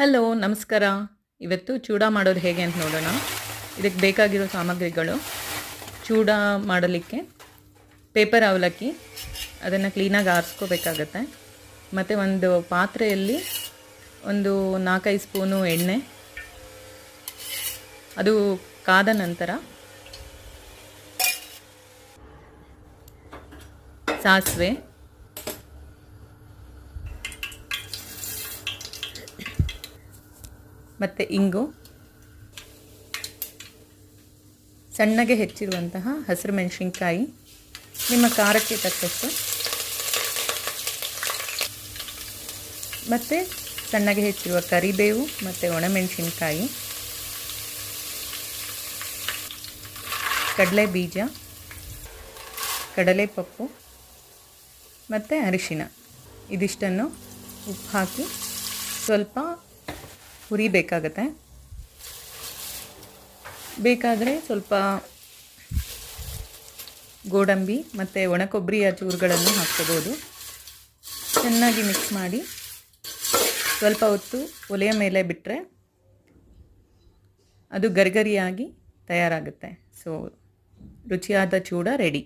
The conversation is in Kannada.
ಹಲೋ ನಮಸ್ಕಾರ. ಇವತ್ತು ಚೂಡ ಮಾಡೋದು ಹೇಗೆ ಅಂತ ನೋಡೋಣ. ಇದಕ್ಕೆ ಬೇಕಾಗಿರೋ ಸಾಮಗ್ರಿಗಳು: ಚೂಡ ಮಾಡಲಿಕ್ಕೆ ಪೇಪರ್ ಅವಲಕ್ಕಿ, ಅದನ್ನು ಕ್ಲೀನಾಗಿ ಆರಿಸ್ಕೋಬೇಕಾಗತ್ತೆ. ಮತ್ತು ಒಂದು ಪಾತ್ರೆಯಲ್ಲಿ ಒಂದು 4-5 ಸ್ಪೂನು ಎಣ್ಣೆ, ಅದು ಕಾದ ನಂತರ ಸಾಸಿವೆ, ಮತ್ತು ಇಂಗು, ಸಣ್ಣಗೆ ಹೆಚ್ಚಿರುವಂತಹ ಹಸಿರು ಮೆಣಸಿನ್ಕಾಯಿ, ನಿಮ್ಮ ಖಾರಕ್ಕೆ ತಕ್ಕಷ್ಟು, ಮತ್ತು ಸಣ್ಣಗೆ ಹೆಚ್ಚಿರುವ ಕರಿಬೇವು ಮತ್ತು ಒಣಮೆಣಸಿನ್ಕಾಯಿ, ಕಡಲೆ ಬೀಜ, ಕಡಲೆಪಪ್ಪು ಮತ್ತು ಅರಿಶಿನ. ಇದಿಷ್ಟನ್ನು ಉಪ್ಪು ಹಾಕಿ ಸ್ವಲ್ಪ ಹುರಿಬೇಕಾಗತ್ತೆ. ಬೇಕಾದರೆ ಸ್ವಲ್ಪ ಗೋಡಂಬಿ ಮತ್ತು ಒಣಕೊಬ್ಬರಿಯ ಚೂರುಗಳನ್ನು ಹಾಕ್ಕೋಬೋದು. ಚೆನ್ನಾಗಿ ಮಿಕ್ಸ್ ಮಾಡಿ ಸ್ವಲ್ಪ ಹೊತ್ತು ಒಲೆಯ ಮೇಲೆ ಬಿಟ್ಟರೆ ಅದು ಗರಿಗರಿಯಾಗಿ ತಯಾರಾಗುತ್ತೆ. ಸೊ ರುಚಿಯಾದ ಚೂಡ ರೆಡಿ.